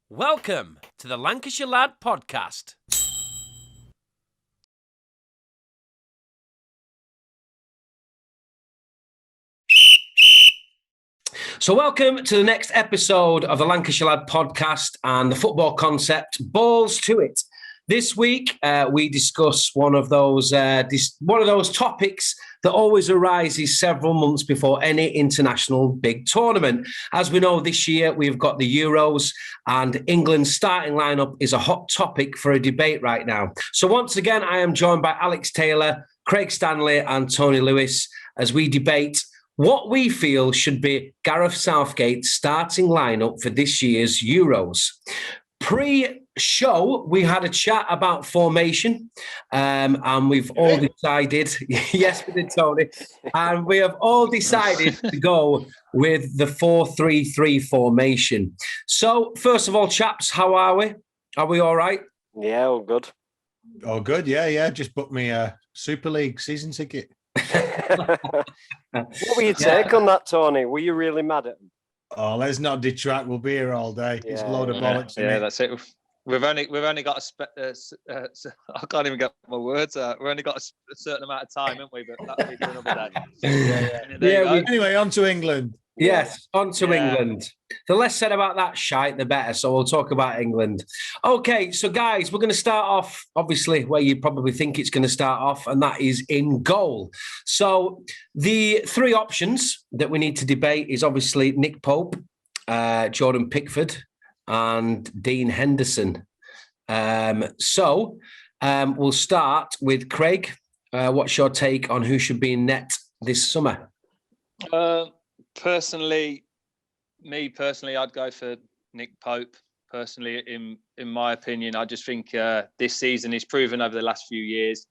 Welcome to the Lancashire Lad podcast. So welcome to the next episode of the Lancashire Lad podcast and the football concept, Balls to It. This week, we discuss one of those topics that always arises several months before any international big tournament. As we know, this year we've got the Euros, and England's starting lineup is a hot topic for a debate right now. So once again, I am joined by Alex Taylor, Craig Stanley, and Tony Lewis as we debate what we feel should be Gareth Southgate's starting lineup for this year's Euros. Pre-show, we had a chat about formation, and we've all decided, yes, we did, Tony, and we have all decided to go with the 4-3-3 formation. So, first of all, chaps, how are we? Are we all right? Yeah, all good. Oh, good. Yeah. Just booked me a Super League season ticket. What were your take on that, Tony? Were you really mad at him? Oh, let's not detract. We'll be here all day. It's a load of bollocks. Yeah, that's it. We've only got I can't even get my words out. We've only got a certain amount of time, haven't we? But that'll be for another day. Anyway, on to England. Yes, on to England. The less said about that shite, the better. So we'll talk about England. Okay, so guys, we're going to start off, obviously, where you probably think it's going to start off, and that is in goal. So the three options that we need to debate is obviously Nick Pope, Jordan Pickford, and Dean Henderson. So we'll start with Craig. What's your take on who should be in net this summer? Personally, I'd go for Nick Pope. Personally, in my opinion, I just think this season he's proven over the last few years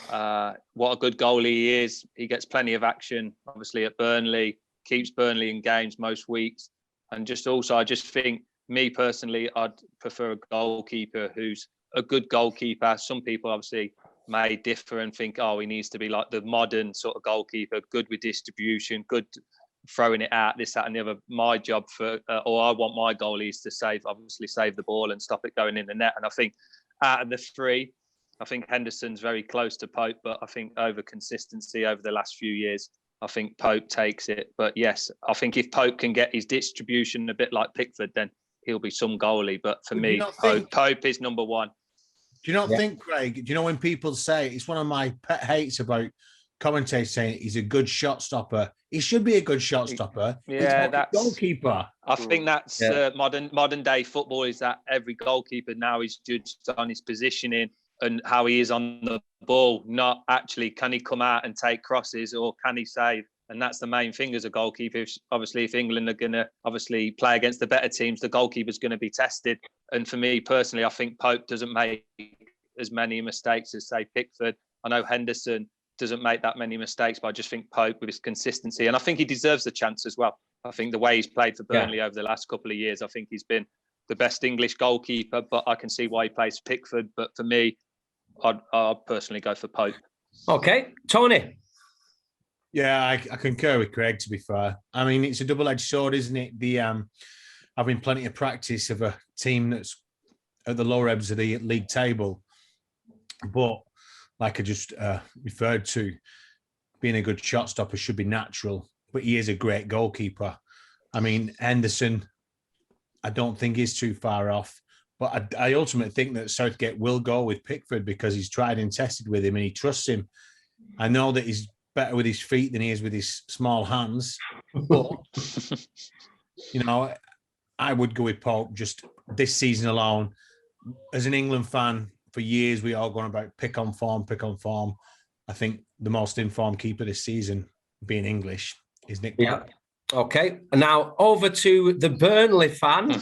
what a good goalie he is. He gets plenty of action, obviously at Burnley, keeps Burnley in games most weeks, and I just think, me personally, I'd prefer a goalkeeper who's a good goalkeeper. Some people obviously may differ and think, he needs to be like the modern sort of goalkeeper, good with distribution, good throwing it out, this, that, and the other. My job I want my goalies to save the ball and stop it going in the net. And I think out of the three, I think Henderson's very close to Pope, but I think over consistency over the last few years, I think Pope takes it. But yes, I think if Pope can get his distribution a bit like Pickford, then he'll be some goalie. But for me, Pope is number one. Do you not think, Craig, do you know when people say, it's one of my pet hates about commentators saying he's a good shot stopper? He should be a good shot stopper. Yeah, that's a goalkeeper. I think that's modern day football, is that every goalkeeper now is judged on his positioning and how he is on the ball, not actually can he come out and take crosses or can he save. And that's the main thing as a goalkeeper. If England are going to obviously play against the better teams, the goalkeeper's going to be tested. And for me personally, I think Pope doesn't make as many mistakes as, say, Pickford. I know Henderson doesn't make that many mistakes, but I just think Pope with his consistency, and I think he deserves the chance as well. I think the way he's played for Burnley over the last couple of years, I think he's been the best English goalkeeper, but I can see why he plays for Pickford. But for me, I'd personally go for Pope. Okay, Tony. Yeah, I concur with Craig, to be fair. I mean, it's a double-edged sword, isn't it? Having plenty of practice of a team that's at the lower ebbs of the league table. But like I just referred to, being a good shot stopper should be natural, but he is a great goalkeeper. I mean, Henderson, I don't think is too far off, but I ultimately think that Southgate will go with Pickford because he's tried and tested with him and he trusts him. I know that he's better with his feet than he is with his small hands, but, I would go with Pope just this season alone. As an England fan, for years, we all gone about pick on form. I think the most informed keeper this season, being English, is Nick Pope. Yeah. Okay. Now over to the Burnley fan.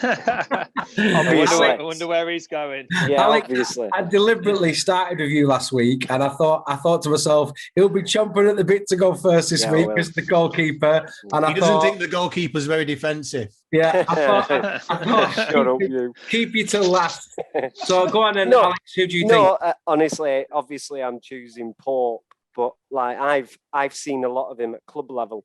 I wonder where he's going. Yeah, Alex, obviously. I deliberately started with you last week, and I thought to myself, he'll be chomping at the bit to go first this week as the goalkeeper. And he doesn't think the goalkeeper's very defensive. Yeah, I thought keep you till last. So go on then, Alex. Who do you think? Honestly, obviously, I'm choosing Pope, but like I've seen a lot of him at club level.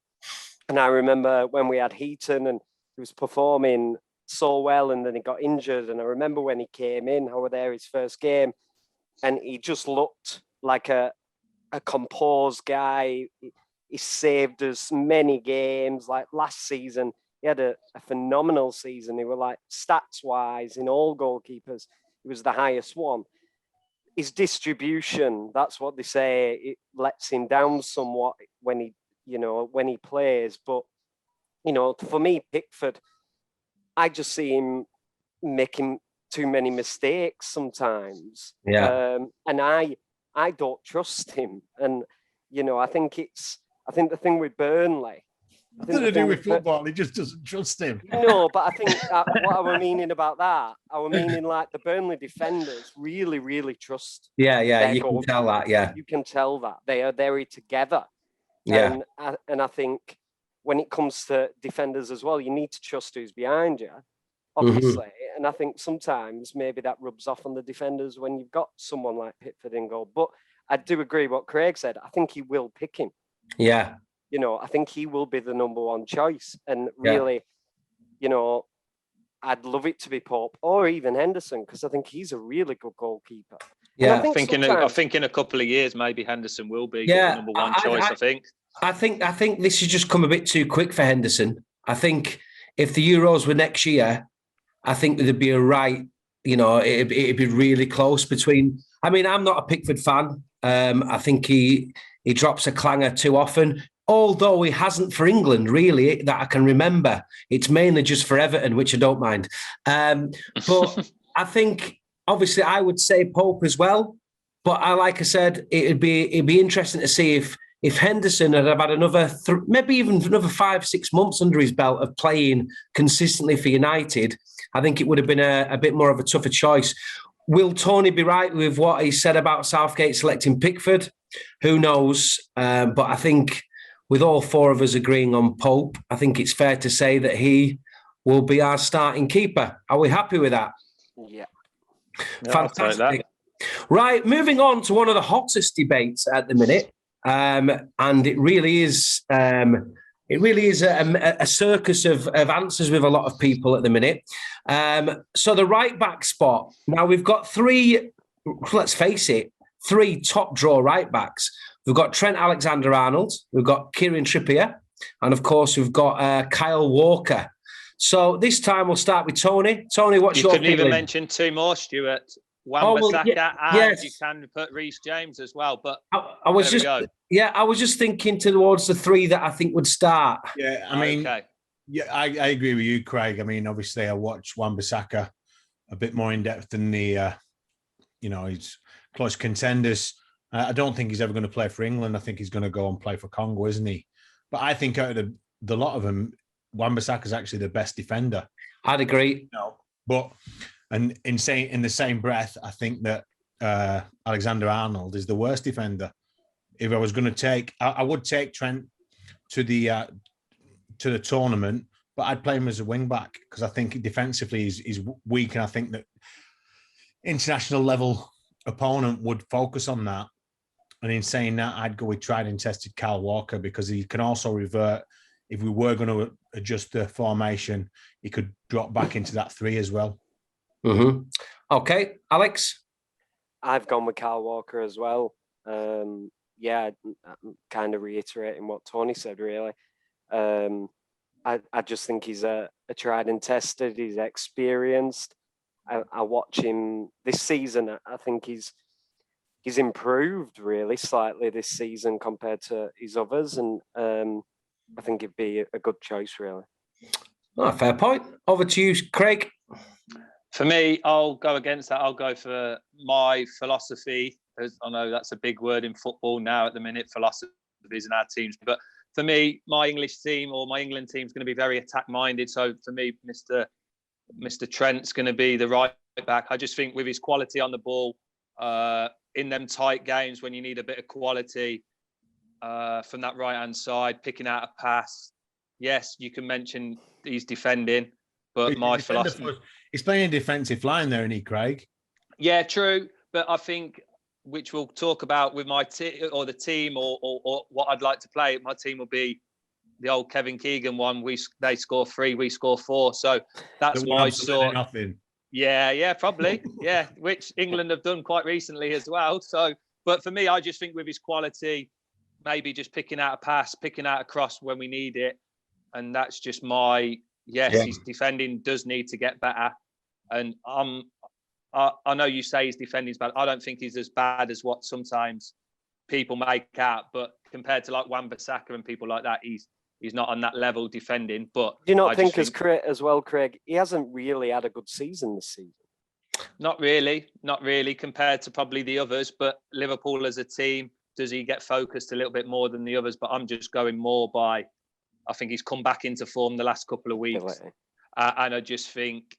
And I remember when we had Heaton and he was performing so well, and then he got injured. And I remember when he came in, I was there his first game, and he just looked like a composed guy. He saved us many games. Like last season, he had a phenomenal season. He was like stats-wise in all goalkeepers, he was the highest one. His distribution, that's what they say, it lets him down somewhat when he plays. But, for me, Pickford, I just see him making too many mistakes sometimes. Yeah. And I don't trust him. And, I think the thing with Burnley, Nothing to do with football. He just doesn't trust him. No, but I think what I was meaning about that, I was meaning like the Burnley defenders really, really trust. Yeah. You can tell that. Yeah. You can tell that they are very together. Yeah. And I think when it comes to defenders as well, you need to trust who's behind you, obviously. Mm-hmm. And I think sometimes maybe that rubs off on the defenders when you've got someone like Pickford in goal. But I do agree what Craig said. I think he will pick him. Yeah. I think he will be the number one choice. And really, I'd love it to be Pope or even Henderson, because I think he's a really good goalkeeper. Yeah, I think in a couple of years, maybe Henderson will be the number one choice, I think. I think this has just come a bit too quick for Henderson. I think if the Euros were next year, I think there'd be it'd be really close between. I mean, I'm not a Pickford fan. I think he drops a clanger too often. Although he hasn't for England, really, that I can remember. It's mainly just for Everton, which I don't mind. But I think, obviously, I would say Pope as well. But like I said, it'd be interesting to see if Henderson had had another, maybe even another 5-6 months under his belt of playing consistently for United. I think it would have been a bit more of a tougher choice. Will Tony be right with what he said about Southgate selecting Pickford? Who knows? But I think, with all four of us agreeing on Pope, I think it's fair to say that he will be our starting keeper. Are we happy with that? Yeah. Fantastic. Right, moving on to one of the hottest debates at the minute, and it really is a circus of answers with a lot of people at the minute. So the right back spot. Now we've got three. Let's face it, three top draw right backs. We've got Trent Alexander-Arnold, we've got Kieran Trippier, and of course we've got Kyle Walker. So this time we'll start with Tony. Tony, what's your feeling? You couldn't even mention two more, Stuart. Wan-Bissaka, and you can put Reece James as well. But I was just thinking towards the three that I think would start. Yeah, I mean, I agree with you, Craig. I mean, obviously I watched Wan-Bissaka a bit more in depth than his close contenders. I don't think he's ever going to play for England. I think he's going to go and play for Congo, isn't he? But I think out of the lot of them, Wan-Bissaka is actually the best defender. I'd agree. But in the same breath, I think that Alexander-Arnold is the worst defender. If I was going to take, I would take Trent to the tournament, but I'd play him as a wing back because I think defensively he's weak, and I think that international level opponent would focus on that. And in saying that, I'd go with tried and tested Kyle Walker because he can also revert. If we were going to adjust the formation, he could drop back into that 3 as well. Mm-hmm. Okay, Alex? I've gone with Kyle Walker as well. I'm kind of reiterating what Tony said, really. I just think he's a tried and tested. He's experienced. I watch him this season. I think he's improved really slightly this season compared to his others, and I think it'd be a good choice, really. Oh, fair point. Over to you, Craig. For me, I'll go against that. I'll go for my philosophy. I know that's a big word in football now at the minute, philosophies in our teams. But for me, my English team or my England team is going to be very attack-minded. So for me, Mr. Trent's going to be the right back. I just think with his quality on the ball, in them tight games when you need a bit of quality from that right-hand side, picking out a pass. Yes, you can mention he's defending, but my philosophy... He's playing a defensive line there, isn't he, Craig? Yeah, true. But I think, which we'll talk about with my team or the team or what I'd like to play, my team will be the old Kevin Keegan one. They score 3, we score 4. So that's my sort. Nothing. Yeah, probably. Yeah, which England have done quite recently as well. So, but for me, I just think with his quality, maybe just picking out a pass, picking out a cross when we need it. And that's just his defending does need to get better. And I know you say his defending's bad. I don't think he's as bad as what sometimes people make out. But compared to like Wan-Bissaka and people like that, he's not on that level defending. But do you not think as well, Craig, he hasn't really had a good season this season? Not really compared to probably the others. But Liverpool as a team, does he get focused a little bit more than the others? But I'm just going more by, I think he's come back into form the last couple of weeks. And I just think,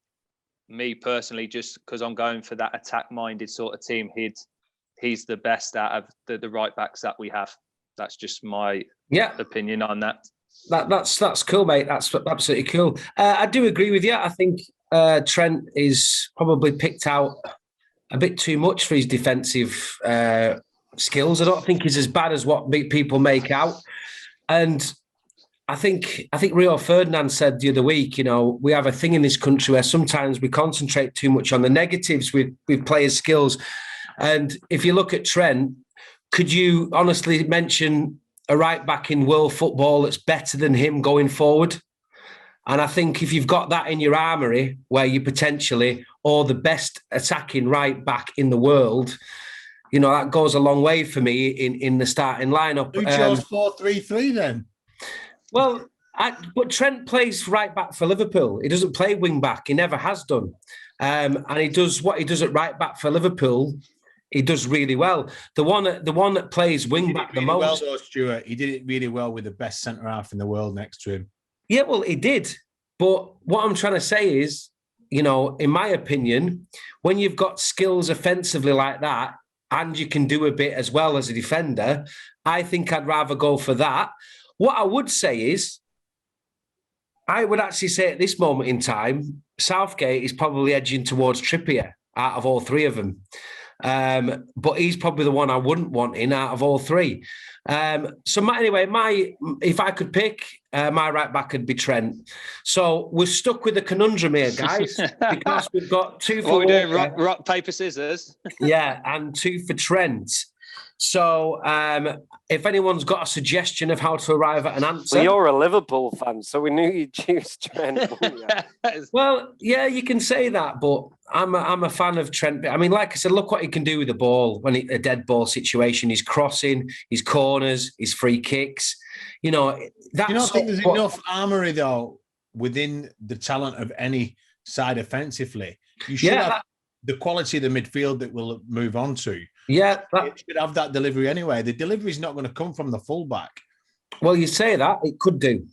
me personally, just because I'm going for that attack-minded sort of team, he's the best out of the right backs that we have. That's just my opinion on that. That's cool, mate. That's absolutely cool. I do agree with you. I think Trent is probably picked out a bit too much for his defensive skills. I don't think he's as bad as what people make out. And I think Rio Ferdinand said the other week, we have a thing in this country where sometimes we concentrate too much on the negatives with players' skills. And if you look at Trent, could you honestly mention a right back in world football that's better than him going forward? And I think if you've got that in your armoury, where you potentially, or the best attacking right back in the world, that goes a long way for me in the starting lineup. Who chose 4-3-3 then? Well, but Trent plays right back for Liverpool. He doesn't play wing back. He never has done. And he does what he does at right back for Liverpool. He does really well. The one that plays wing back the most. Well, though, Stuart, he did it really well with the best centre half in the world next to him. Yeah, well, he did. But what I'm trying to say is, in my opinion, when you've got skills offensively like that, and you can do a bit as well as a defender, I think I'd rather go for that. What I would say is, I would actually say at this moment in time, Southgate is probably edging towards Trippier out of all three of them. But he's probably the one I wouldn't want in out of all three. If I could pick, my right back would be Trent. So we're stuck with a conundrum here, guys, because we've got 2 for What are we doing? Rock, paper, scissors? Yeah, and 2 for Trent. So if anyone's got a suggestion of how to arrive at an answer... Well, you're a Liverpool fan, so we knew you'd choose Trent. Well, yeah, you can say that, but I'm a fan of Trent. I mean, like I said, look what he can do with the ball when a dead ball situation. He's crossing, his corners, his free kicks. Do you not think there's enough armoury, though, within the talent of any side offensively? You should have the quality of the midfield that we'll move on to. Yeah. It should have that delivery anyway. The delivery is not going to come from the fullback. Well, you say that. It could do.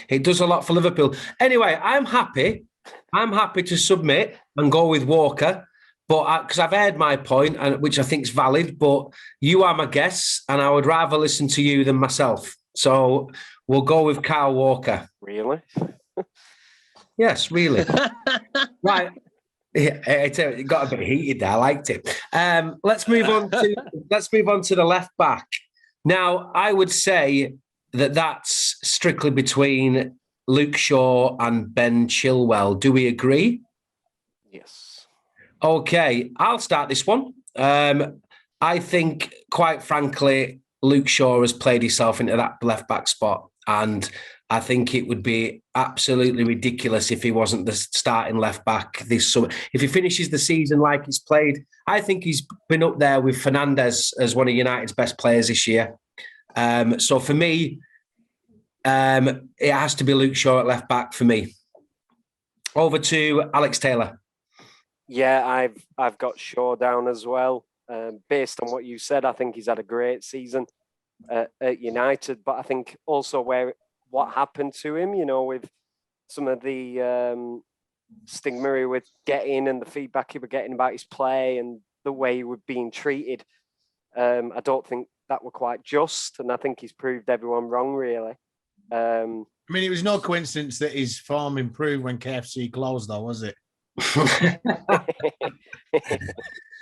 It does a lot for Liverpool. Anyway, I'm happy to submit and go with Walker, but because I've heard my point, which I think is valid, but you are my guest, and I would rather listen to you than myself. So we'll go with Kyle Walker. Really? Yes, really. Right. Yeah, it got a bit heated there. I liked it. Let's move on to the left back. Now, I would say that's strictly between Luke Shaw and Ben Chilwell. Do we agree? Yes. Okay, I'll start this one. I think, quite frankly, Luke Shaw has played himself into that left back spot, and I think it would be absolutely ridiculous if he wasn't the starting left back this summer. If he finishes the season like he's played, I think he's been up there with Fernandes as one of United's best players this year. So for me, it has to be Luke Shaw at left back for me. Over to Alex Taylor. Yeah, I've got Shaw down as well. Based on what you said, I think he's had a great season at United, but I think also what happened to him, with some of the stigma he would get in and the feedback he was getting about his play and the way he was being treated. I don't think that were quite just, and I think he's proved everyone wrong, really. I mean, it was no coincidence that his form improved when KFC closed, though, was it?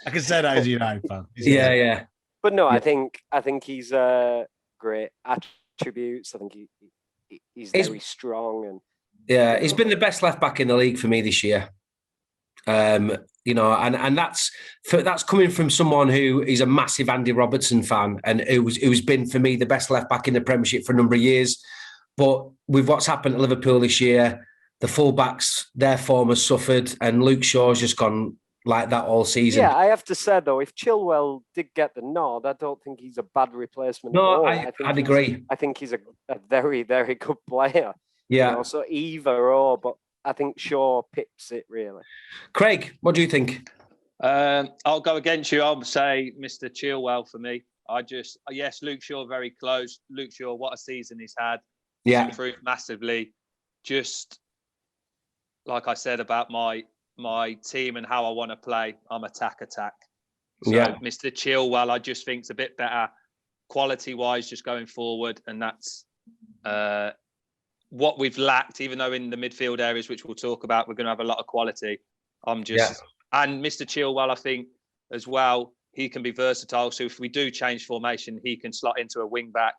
I can say that as a United fan. Yeah. But no, I think he's great. I attributes. I think he's very strong. And yeah, he's been the best left back in the league for me this year. You know, and that's coming from someone who is a massive Andy Robertson fan and who's been for me the best left back in the Premiership for a number of years. But with what's happened at Liverpool this year, the fullbacks, their form has suffered, and Luke Shaw's just gone like that all season. Yeah, I have to say though, if Chilwell did get the nod, I don't think he's a bad replacement. No, I'd agree. I think he's a very, very good player. Yeah. You know, so either or, but I think Shaw pips it really. Craig, what do you think? I'll go against you. I'll say Mr. Chilwell for me. Yes, Luke Shaw very close. Luke Shaw, what a season he's had. Yeah. He's improved massively. Just like I said about my team and how I want to play, I'm attack. So yeah. Mr. Chilwell, I just think, is a bit better quality-wise just going forward. And that's what we've lacked, even though in the midfield areas, which we'll talk about, we're going to have a lot of quality. And Mr. Chilwell, I think, as well, he can be versatile. So if we do change formation, he can slot into a wing-back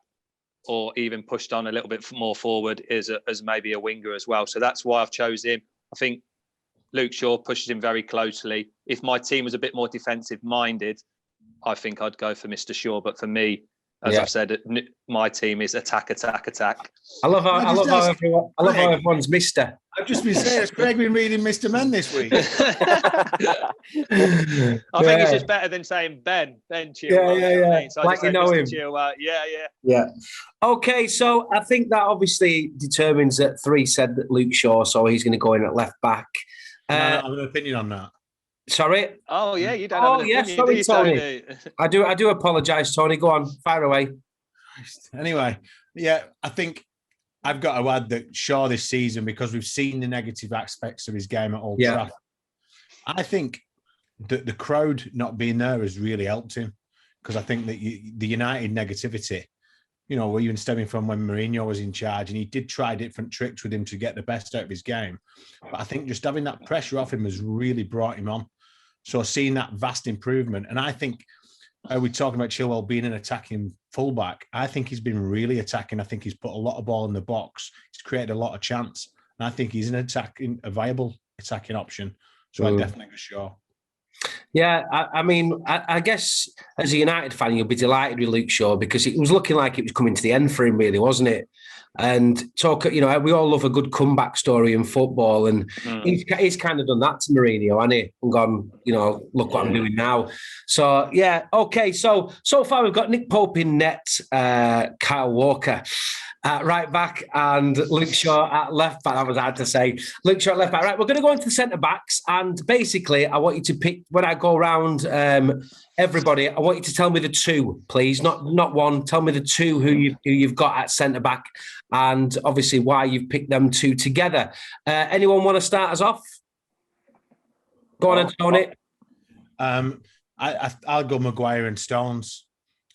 or even pushed on a little bit more forward as maybe a winger as well. So that's why I've chosen him. I think Luke Shaw pushes him very closely. If my team was a bit more defensive-minded, I think I'd go for Mr. Shaw. But for me, as I've said, my team is attack. I love how everyone's Mr. I've just been saying, has Craig been reading Mr. Men this week? I think it's just better than saying Ben Chilwell. Yeah. So like you know him. Chilwell. Yeah. Okay, so I think that obviously determines that 3 said that Luke Shaw, so he's going to go in at left back. I have an opinion on that. Sorry. Oh yeah, you don't have an opinion, sorry, do you, Tony. Tony? I do apologise, Tony. Go on, fire away. Anyway, yeah, I think I've got to add that Shaw this season, because we've seen the negative aspects of his game at Old Trafford. I think that the crowd not being there has really helped him, because I think that the United negativity, you know, we're even stemming from when Mourinho was in charge, and he did try different tricks with him to get the best out of his game. But I think just having that pressure off him has really brought him on. So seeing that vast improvement, and I think we're talking about Chilwell being an attacking fullback. I think he's been really attacking. I think he's put a lot of ball in the box. He's created a lot of chance. And I think he's a viable attacking option. So I definitely go Shaw. Yeah, I mean, I guess as a United fan, you'll be delighted with Luke Shaw, because it was looking like it was coming to the end for him, really, wasn't it? And we all love a good comeback story in football, and he's kind of done that to Mourinho, hasn't he? And gone, look what I'm doing now. So yeah, okay. So far we've got Nick Pope in net, Kyle Walker at right back, and Luke Shaw at left back. That was hard to say. Luke Shaw at left back. Right, we're going to go into the centre backs, and basically, I want you to pick, when I go around everybody, I want you to tell me the 2, please, not one. Tell me the 2 who you've got at centre back, and obviously why you've picked them 2 together. Anyone want to start us off? Go on, Tony. I'll go Maguire and Stones.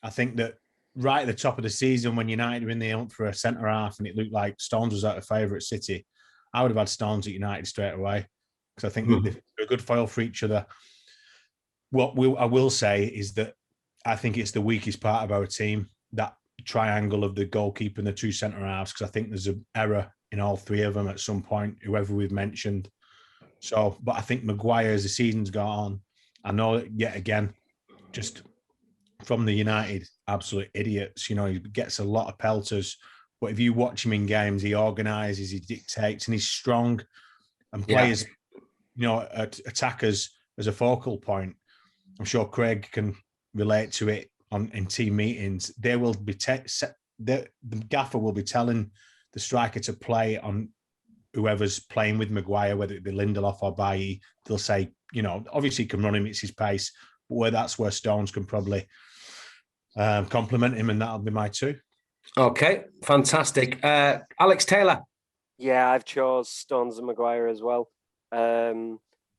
I think that right at the top of the season, when United were in the hunt for a centre half and it looked like Stones was out of favour at City, I would have had Stones at United straight away, because I think they're a good foil for each other. I will say is that I think it's the weakest part of our team, that triangle of the goalkeeper and the 2 centre halves, because I think there's an error in all 3 of them at some point, whoever we've mentioned. So, but I think Maguire, as the season's gone on, I know yet again, just from the United, absolute idiots. He gets a lot of pelters, but if you watch him in games, he organises, he dictates, and he's strong. And players, attackers as a focal point. I'm sure Craig can relate to it in team meetings. They will be the gaffer will be telling the striker to play on whoever's playing with Maguire, whether it be Lindelof or Bailly. They'll say, obviously he can run him, it's his pace, but that's where Stones can probably compliment him, and that'll be my 2. Okay, fantastic. Alex Taylor. Yeah, I've chose Stones and Maguire as well.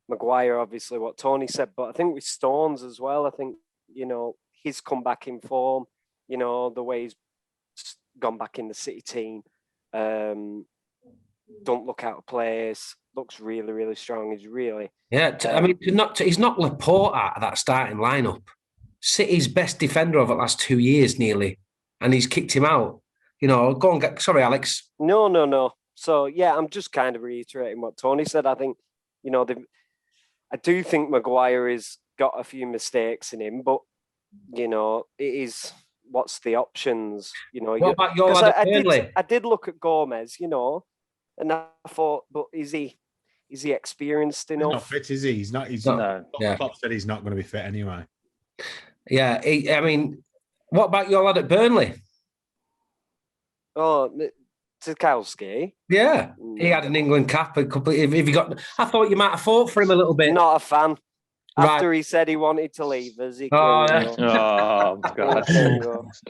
Maguire, obviously, what Tony said, but I think with Stones as well, I think, he's come back in form, the way he's gone back in the City team. Don't look out of place, looks really, really strong. He's really... Yeah, he's not Laporte at that starting lineup. City's best defender over the last 2 years, nearly, and he's kicked him out. Go on. Sorry, Alex. No. So, yeah, I'm just kind of reiterating what Tony said. I think, I do think Maguire has got a few mistakes in him, but, it is, what's the options? What about your lad at Burnley? I did look at Gomez, and I thought, but is he experienced enough? He's not fit, is he? He's not. No. Klopp said he's not going to be fit anyway. Yeah, what about your lad at Burnley? Oh, Tarkowski. Yeah, he had an England cap. I thought you might have fought for him a little bit. Not a fan. Right. After he said he wanted to leave us, Oh, God.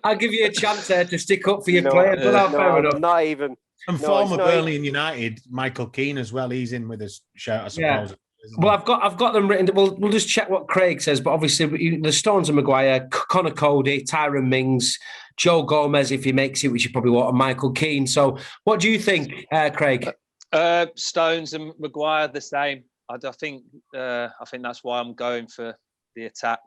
I'll give you a chance there to stick up for your players. Fair enough. Not even. And former Burnley and United, Michael Keane as well. He's in with us. Shout, I suppose. Yeah. Well, I've got them written. We'll just check what Craig says. But obviously, the Stones and Maguire, Connor Cody, Tyrone Mings, Joe Gomez, if he makes it, which you probably want, and Michael Keane. So, what do you think, Craig? Stones and Maguire the same. I think that's why I'm going for the attack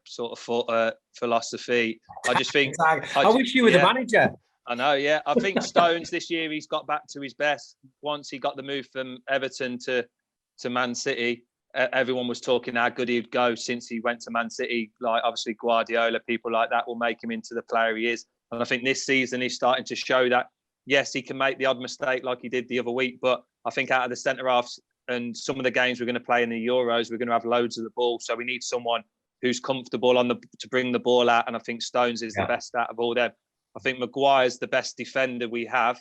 sort of philosophy. I just think I wish you were the manager. I know, yeah. I think Stones this year, he's got back to his best. Once he got the move from Everton to Man City, everyone was talking how good he'd go since he went to Man City. Like, obviously, Guardiola, people like that will make him into the player he is. And I think this season he's starting to show that, yes, he can make the odd mistake like he did the other week. But I think out of the centre-halves and some of the games we're going to play in the Euros, we're going to have loads of the ball. So we need someone who's comfortable to bring the ball out. And I think Stones is the best out of all them. I think Maguire's the best defender we have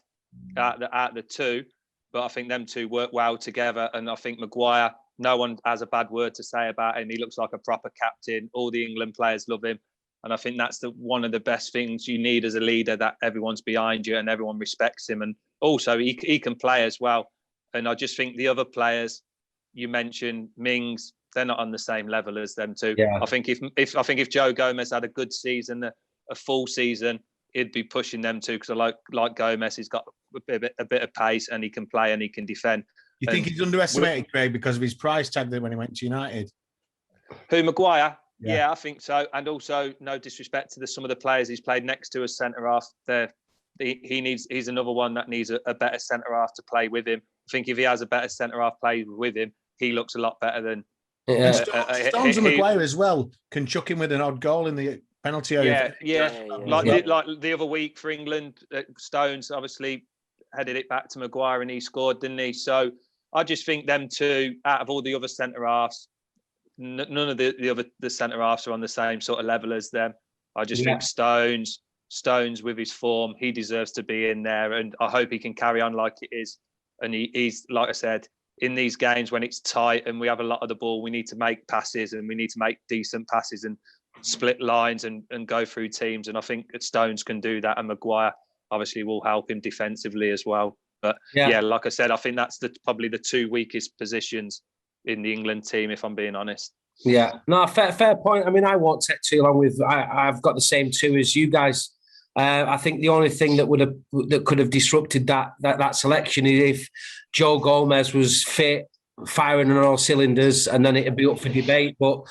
out the two, but I think them two work well together. And I think Maguire, no one has a bad word to say about him. He looks like a proper captain. All the England players love him. And I think that's one of the best things you need as a leader, that everyone's behind you and everyone respects him. And also he can play as well. And I just think the other players you mentioned, Mings, they're not on the same level as them two. Yeah. I think if Joe Gomez had a good season, a full season, he'd be pushing them too, because I like Gomez. He's got a bit of pace and he can play and he can defend. You think he's underestimated, Craig, because of his price tag when he went to United? Who, Maguire? Yeah, I think so. And also, no disrespect to some of the players he's played next to as centre half. He's another one that needs a better centre half to play with him. I think if he has a better centre half play with him, he looks a lot better than. Stones and Maguire as well can chuck him with an odd goal in the penalty area. Yeah. Like the other week for England, Stones obviously headed it back to Maguire and he scored, didn't he? So I just think them two, out of all the other centre halves, none of the centre halves are on the same sort of level as them. I just think Stones with his form, he deserves to be in there, and I hope he can carry on like it is. And he's, like I said, in these games when it's tight and we have a lot of the ball, we need to make passes and we need to make decent passes and split lines and go through teams. And I think Stones can do that, and Maguire obviously will help him defensively as well. But yeah, like I said, I think that's probably the two weakest positions in the England team, if I'm being honest. Yeah, no, fair point. I mean, I won't take too long with. I've got the same two as you guys. I think the only thing that could have disrupted that selection is if Joe Gomez was fit, firing on all cylinders, and then it'd be up for debate. But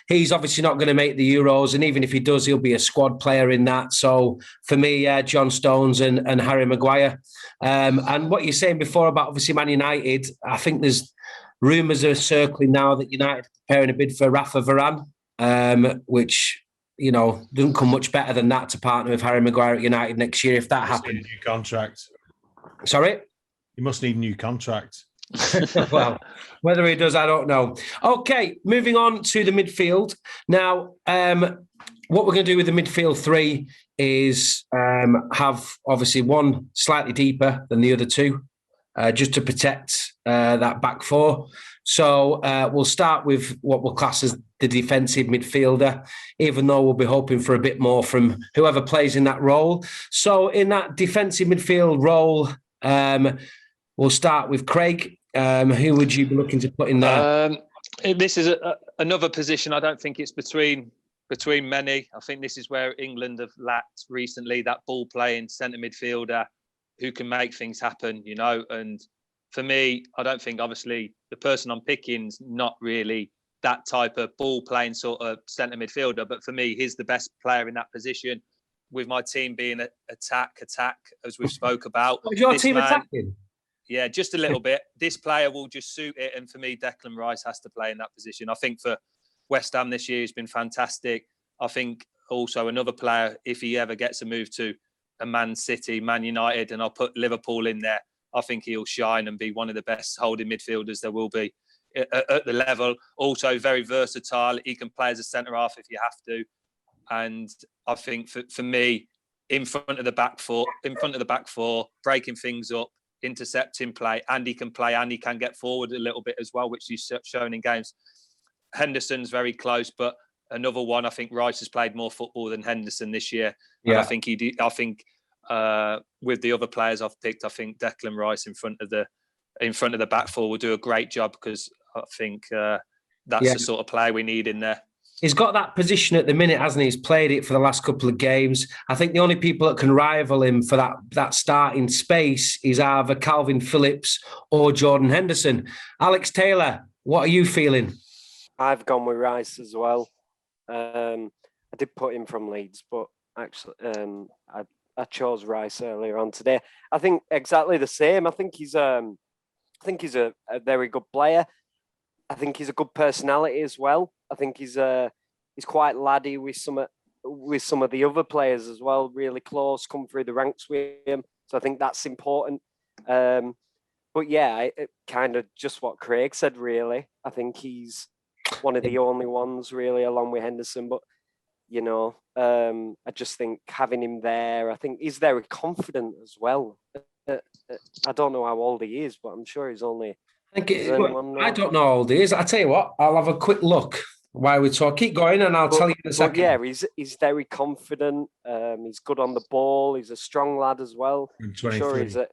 he's obviously not going to make the Euros, and even if he does, he'll be a squad player in that. So for me, John Stones and Harry Maguire. And what you're saying before about obviously Man United, I think there's rumours are circling now that United are preparing a bid for Rafa Varane, which, doesn't come much better than that to partner with Harry Maguire at United next year if that happens. New contract. Sorry? He must need a new contract. Well, whether he does, I don't know. Okay, moving on to the midfield. Now, what we're going to do with the midfield three is have obviously one slightly deeper than the other two, just to protect that back four. So we'll start with what we'll class as the defensive midfielder, even though we'll be hoping for a bit more from whoever plays in that role. So in that defensive midfield role, we'll start with Craig. Who would you be looking to put in there? This is another position. I don't think it's between many. I think this is where England have lacked recently, that ball-playing centre midfielder who can make things happen, And for me, I don't think, obviously, the person I'm picking is not really that type of ball-playing sort of centre midfielder. But for me, he's the best player in that position. with my team being attack, as we've spoke about. Is your team attacking? Yeah, just a little bit. This player will just suit it. And for me, Declan Rice has to play in that position. I think for West Ham this year, he's been fantastic. I think also another player, if he ever gets a move to a Man City, Man United, and I'll put Liverpool in there, I think he'll shine and be one of the best holding midfielders there will be at the level. Also very versatile. He can play as a centre-half if you have to. And I think for me, in front of the back four, breaking things up, intercepting play, and he can play and he can get forward a little bit as well, which he's shown in games. Henderson's very close, but another one, I think Rice has played more football than Henderson this year. And I think with the other players I've picked, I think Declan Rice in front of the back four will do a great job, because I think that's the sort of play we need in there. He's got that position at the minute, hasn't he? He's played it for the last couple of games. I think the only people that can rival him for that starting space is either Calvin Phillips or Jordan Henderson. Alex Taylor, what are you feeling? I've gone with Rice as well. I did put him from Leeds, but actually I chose Rice earlier on today. I think exactly the same. I think he's a very good player. I think he's a good personality as well. I think he's quite laddie with some of the other players as well. Really close, come through the ranks with him. So I think that's important. But yeah, it kind of just what Craig said. Really, I think he's one of the only ones really, along with Henderson. But I just think having him there, I think he's very confident as well. I don't know how old he is, but I'm sure he's only. I don't know how old he is. I tell you what, I'll have a quick look while we talk. Keep going, and I'll tell you in a second. Yeah, he's very confident. He's good on the ball. He's a strong lad as well. I'm sure he's a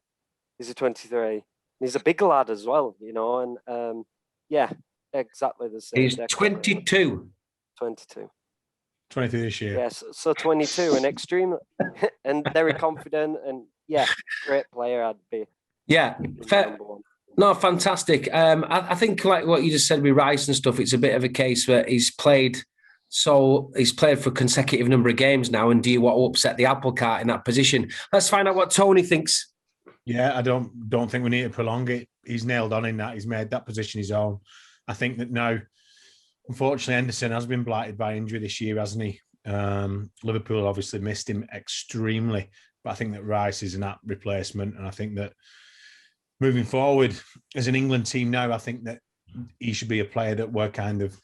23. He's a big lad as well, and yeah, exactly the same. He's 22. 22. 23 this year. Yes, so 22 and extreme and very confident, and yeah, great player. I'd be. Yeah, fair. No, fantastic. I think like what you just said with Rice and stuff, it's a bit of a case where he's played for a consecutive number of games now, and do you want to upset the apple cart in that position? Let's find out what Tony thinks. Yeah, I don't think we need to prolong it. He's nailed on in that. He's made that position his own. I think that now, unfortunately, Henderson has been blighted by injury this year, hasn't he? Liverpool obviously missed him extremely, but I think that Rice is an apt replacement, and I think that moving forward as an England team now, I think that he should be a player that we're kind of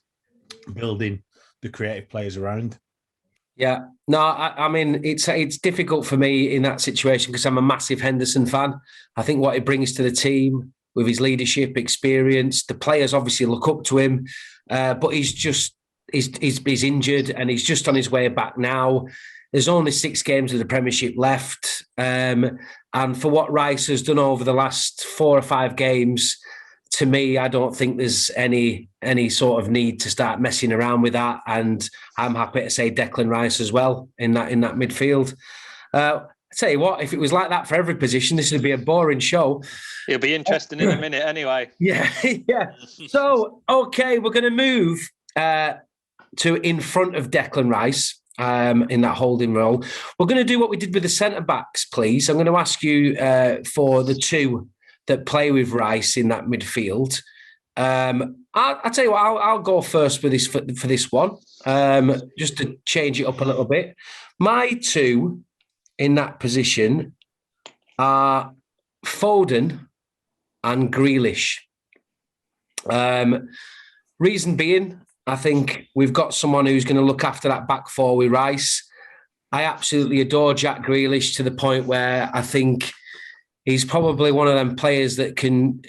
building the creative players around. Yeah, no, I mean, it's difficult for me in that situation because I'm a massive Henderson fan. I think what he brings to the team with his leadership experience, the players obviously look up to him, but he's injured and he's just on his way back now. There's only 6 games of the Premiership left. And for what Rice has done over the last 4 or 5 games, to me, I don't think there's any sort of need to start messing around with that. And I'm happy to say Declan Rice as well in that midfield. I tell you what, if it was like that for every position, this would be a boring show. It'll be interesting in a minute anyway. Yeah. So, okay, we're going to move to in front of Declan Rice. In that holding role. We're going to do what we did with the centre-backs, please. I'm going to ask you for the 2 that play with Rice in that midfield. I'll tell you what, I'll go first for this one, just to change it up a little bit. My 2 in that position are Foden and Grealish. Reason being, I think we've got someone who's going to look after that back 4 with Rice. I absolutely adore Jack Grealish to the point where I think he's probably one of them players that can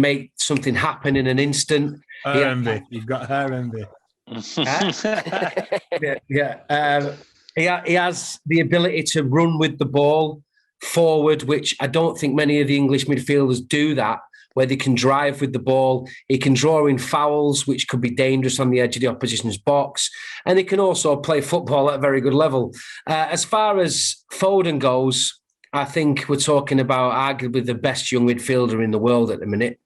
make something happen in an instant. Envy. You've got her envy. Yeah. He has the ability to run with the ball forward, which I don't think many of the English midfielders do that, where they can drive with the ball. He can draw in fouls, which could be dangerous on the edge of the opposition's box. And he can also play football at a very good level. As far as Foden goes, I think we're talking about arguably the best young midfielder in the world at the minute.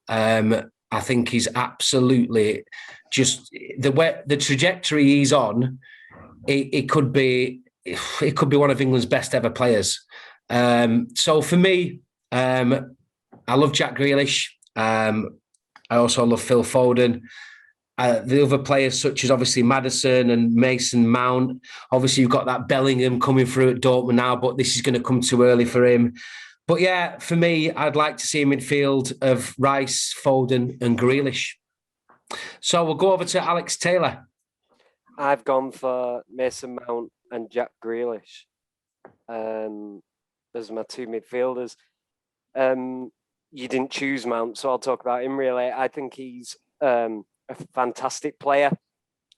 I think he's absolutely just the trajectory he's on. It could be it could be one of England's best ever players. So for me, I love Jack Grealish. I also love Phil Foden. The other players, such as obviously Maddison and Mason Mount. Obviously, you've got that Bellingham coming through at Dortmund now, but this is going to come too early for him. But yeah, for me, I'd like to see a midfield of Rice, Foden, and Grealish. So we'll go over to Alex Taylor. I've gone for Mason Mount and Jack Grealish as my two midfielders. You didn't choose Mount, so I'll talk about him really. I think he's a fantastic player.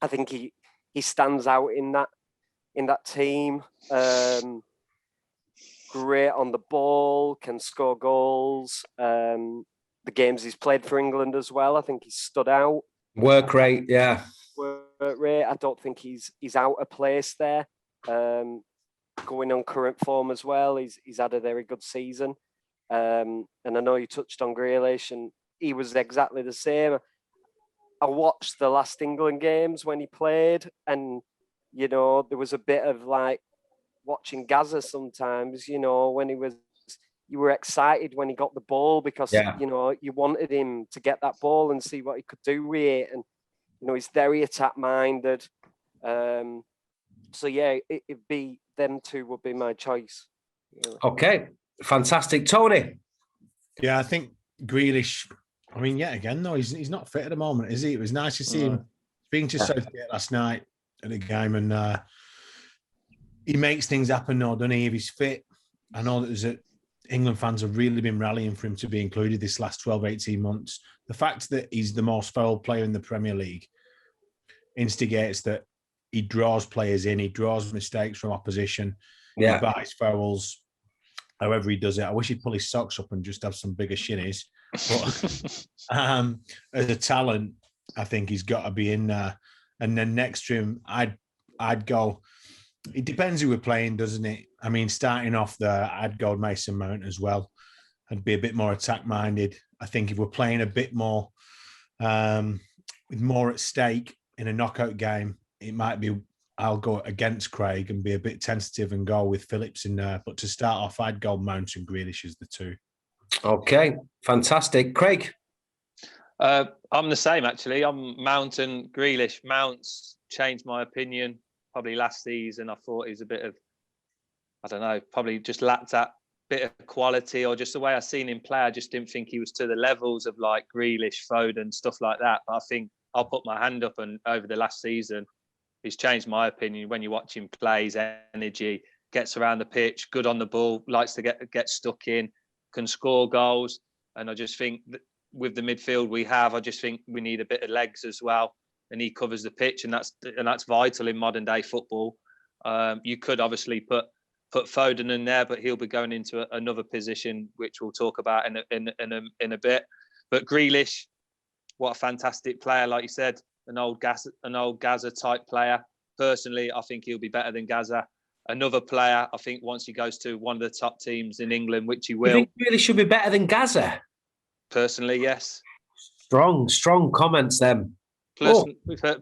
I think he stands out in that team. Great on the ball, can score goals. The games he's played for England as well, I think he's stood out. Work rate, yeah. Work rate. I don't think he's out of place there. Going on current form as well, he's had a very good season. And I know you touched on Grealish, and he was exactly the same. I watched the last England games when he played, and there was a bit of like watching Gaza sometimes. When you were excited when he got the ball because you wanted him to get that ball and see what he could do with it, and he's very attack minded. So yeah, it'd be them two would be my choice. Okay, fantastic, Tony. Yeah, I think Grealish. I mean, yet again, though, he's not fit at the moment, is he? It was nice to see him speaking to Southgate last night at the game, and he makes things happen now, doesn't he? If he's fit, I know that England fans have really been rallying for him to be included this last 12, 18 months. The fact that he's the most fouled player in the Premier League instigates that he draws players in, he draws mistakes from opposition, he buys fouls, however he does it. I wish he'd pull his socks up and just have some bigger shinnies. But as a talent, I think he's got to be in there. And then next to him, I'd go. It depends who we're playing, doesn't it? I mean, starting off there, I'd go Mason Mount as well and be a bit more attack-minded. I think if we're playing a bit more with more at stake in a knockout game, it might be I'll go against Craig and be a bit tentative and go with Phillips in there. But to start off, I'd go Mount and Grealish as the two. Okay, fantastic. Craig? I'm the same, actually. I'm Mount and Grealish. Mount's changed my opinion. Probably last season, I thought he was a bit of, I don't know, probably just lacked that bit of quality, or just the way I seen him play. I just didn't think he was to the levels of like Grealish, Foden, stuff like that. But I think I'll put my hand up, and over the last season, he's changed my opinion. When you watch him play, his energy, gets around the pitch, good on the ball, likes to get stuck in, can score goals. And I just think that with the midfield we have, I just think we need a bit of legs as well. And he covers the pitch, and that's vital in modern day football. You could obviously put Foden in there, but he'll be going into another position, which we'll talk about in a bit. But Grealish, what a fantastic player! Like you said, an old Gaza type player. Personally, I think he'll be better than Gaza. Another player, I think, once he goes to one of the top teams in England, which he will. You think Grealish should be better than Gaza? Personally, yes. Strong comments then.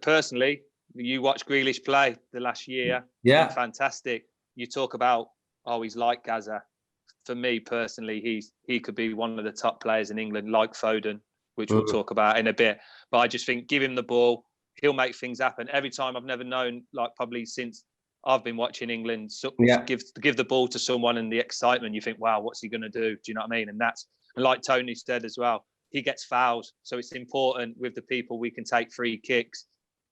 Personally, you watch Grealish play the last year. Yeah. Fantastic. You talk about, he's like Gaza. For me personally, he could be one of the top players in England, like Foden, which we'll talk about in a bit. But I just think give him the ball, he'll make things happen. Every time, I've never known, like probably since I've been watching England, give the ball to someone and the excitement, you think, wow, what's he going to do? Do you know what I mean? And like Tony said as well, he gets fouls. So it's important with the people we can take free kicks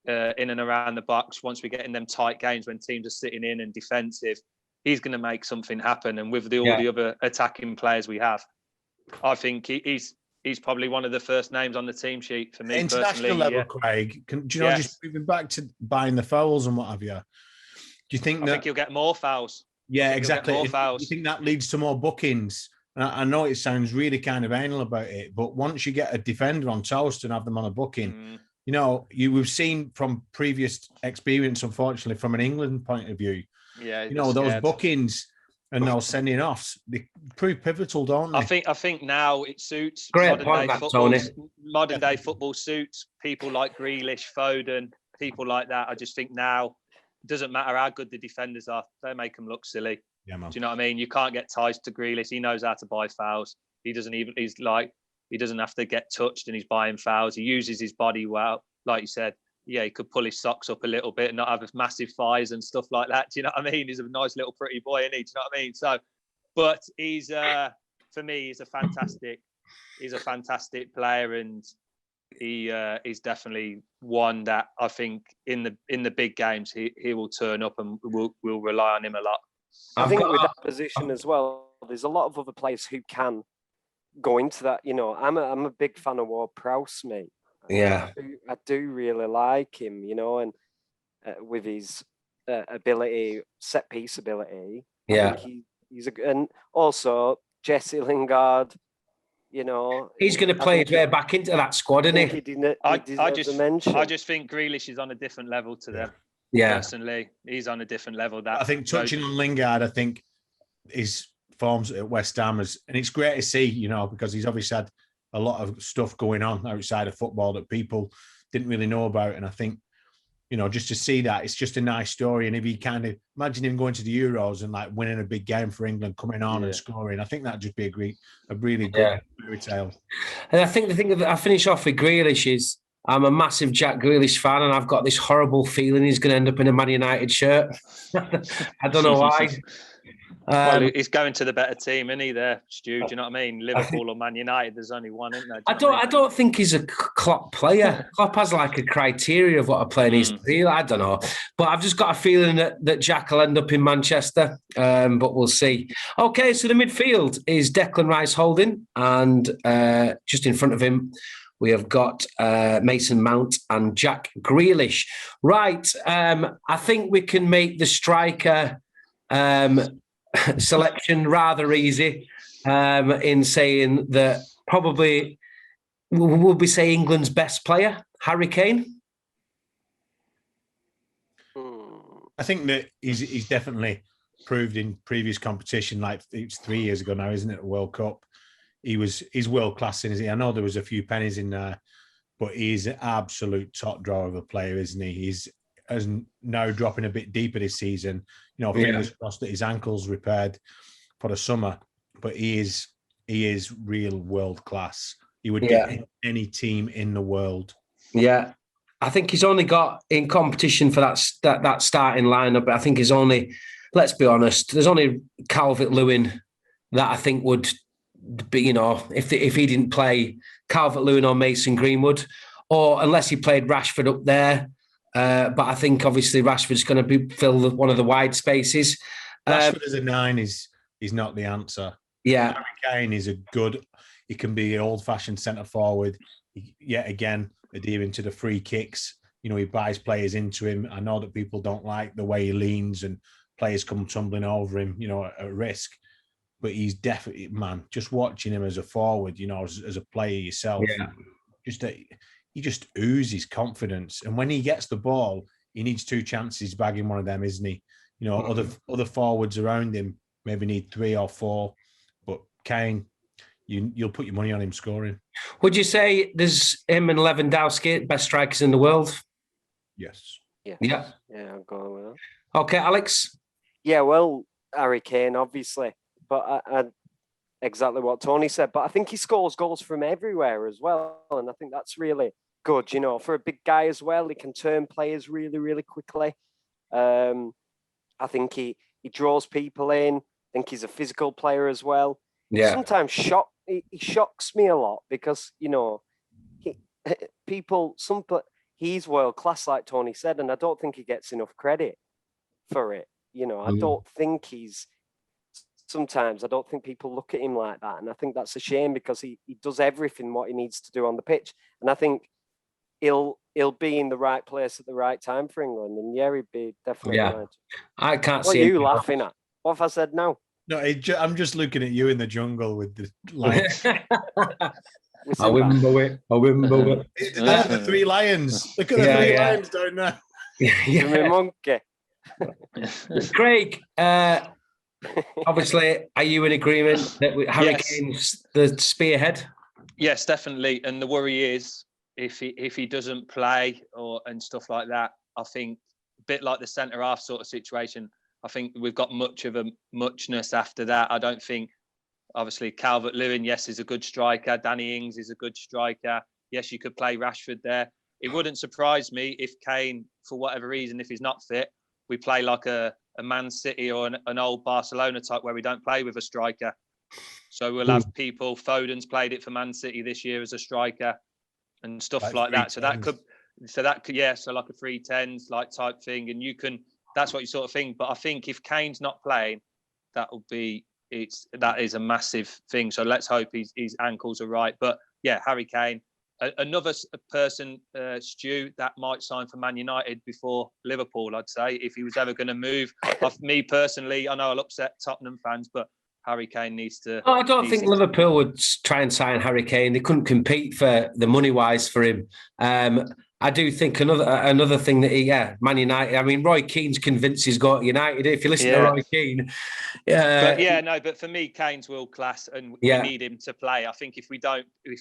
in and around the box. Once we get in them tight games when teams are sitting in and defensive, he's going to make something happen. And with all the other attacking players we have, I think he's probably one of the first names on the team sheet for me. International level, Craig. Do you know, just moving back to buying the fouls and what have you, do you think I think he'll get more fouls? Yeah, exactly. More fouls. Do you think that leads to more bookings? I know it sounds really kind of anal about it, but once you get a defender on toast and have them on a booking, we've seen from previous experience, unfortunately, from an England point of view, those bookings and those sending offs, they prove pivotal, don't they? I think now it suits modern day football suits people like Grealish, Foden, people like that. I just think now doesn't matter how good the defenders are, they make them look silly. Yeah, man. Do you know what I mean? You can't get ties to Grealish. He knows how to buy fouls. He doesn't have to get touched and he's buying fouls. He uses his body well. Like you said, yeah, he could pull his socks up a little bit and not have massive thighs and stuff like that. Do you know what I mean? He's a nice little pretty boy, isn't he? Do you know what I mean? So, but he's, for me, he's a fantastic player, and he's definitely one that I think in the big games he will turn up, and we'll rely on him a lot. I think with that position as well, there's a lot of other players who can go into that. You know, I'm a big fan of Ward-Prowse, mate. Yeah, I do really like him. You know, and with his ability, set piece ability. Yeah, I think he's and also Jesse Lingard. You know, he's going to play his way back into that squad, isn't he? I just think Grealish is on a different level to them. Yeah, personally, he's on a different level. I think touching on Lingard, I think his forms at West Ham and it's great to see, you know, because he's obviously had a lot of stuff going on outside of football that people didn't really know about. And I think, you know, just to see that, it's just a nice story. And if he kind of imagine him going to the Euros and like winning a big game for England, coming on and scoring, I think that'd just be a really good fairy tale. And I think the thing that I finish off with Grealish is I'm a massive Jack Grealish fan, and I've got this horrible feeling he's going to end up in a Man United shirt. I don't know why. Well, he's going to the better team, isn't he? There, Stu. Do you know what I mean? Liverpool or Man United. There's only one, isn't there? I don't think he's a Klopp player. Klopp has like a criteria of what a player needs to be. I don't know, but I've just got a feeling that Jack will end up in Manchester. But we'll see. Okay, so the midfield is Declan Rice holding, and just in front of him, we have got Mason Mount and Jack Grealish. Right, I think we can make the striker selection rather easy in saying that probably we'll be saying England's best player, Harry Kane. I think that he's definitely proved in previous competition, like it's 3 years ago now, isn't it? A World Cup. He's world class, isn't he? I know there was a few pennies in there, but he's an absolute top drawer of a player, isn't he? He's now dropping a bit deeper this season. You know, fingers crossed that his ankle's repaired for the summer. But he is real world class. He would get in any team in the world. Yeah, I think he's only got in competition for that starting lineup. I think he's only, let's be honest, there's only Calvert-Lewin that I think would. But you know, if he didn't play Calvert-Lewin or Mason Greenwood, or unless he played Rashford up there, but I think obviously Rashford's going to fill one of the wide spaces. Rashford as a 9 is not the answer. Yeah, Harry Kane is he can be an old-fashioned centre forward. Yet again, adhering to the free kicks. You know, he buys players into him. I know that people don't like the way he leans and players come tumbling over him. You know, at risk. But he's definitely, man, just watching him as a forward, you know, as a player yourself, he just oozes confidence. And when he gets the ball, he needs 2 chances bagging one of them, isn't he? You know, other forwards around him maybe need 3 or 4. But Kane, you'll put your money on him scoring. Would you say there's him and Lewandowski, best strikers in the world? Yes. Yeah, I'm going with that. Okay, Alex? Yeah, well, Harry Kane, obviously. But I exactly what Tony said. But I think he scores goals from everywhere as well. And I think that's really good, you know, for a big guy as well. He can turn players really, really quickly. I think he draws people in. I think he's a physical player as well. Yeah. Sometimes he shocks me a lot because, you know, he's world class, like Tony said, and I don't think he gets enough credit for it. You know, I don't think sometimes I don't think people look at him like that. And I think that's a shame because he does everything what he needs to do on the pitch. And I think he'll be in the right place at the right time for England. And he'd be definitely right. I can't see. What are you laughing at? What have I said now? No, I'm just looking at you in the jungle with the lights. I wimble it. They're the 3 lions. Look at the 3 lions down there. Yeah. Monkey. Craig, obviously, are you in agreement that Harry Kane's the spearhead? Yes, definitely. And the worry is if he doesn't play and stuff like that, I think bit like the centre half sort of situation. I think we've got much of a muchness after that. I don't think, obviously, Calvert-Lewin, yes, is a good striker. Danny Ings is a good striker. Yes, you could play Rashford there. It wouldn't surprise me if Kane, for whatever reason, if he's not fit, we play like a Man City or an old Barcelona type where we don't play with a striker. So we'll have people. Foden's played it for Man City this year as a striker and stuff like that. So that could, so like a 3-10s like type thing. And you can, that's what you sort of think. But I think if Kane's not playing, that is a massive thing. So let's hope his ankles are right. But yeah, Harry Kane. Another person, Stu, that might sign for Man United before Liverpool, I'd say, if he was ever going to move. Me personally, I know I'll upset Tottenham fans, but Harry Kane needs to... I don't think Liverpool would try and sign Harry Kane. They couldn't compete for the money-wise for him. I do think another thing that Man United, I mean, Roy Keane's convinced he's got United. If you listen to Roy Keane... but for me, Kane's world class and we need him to play. I think if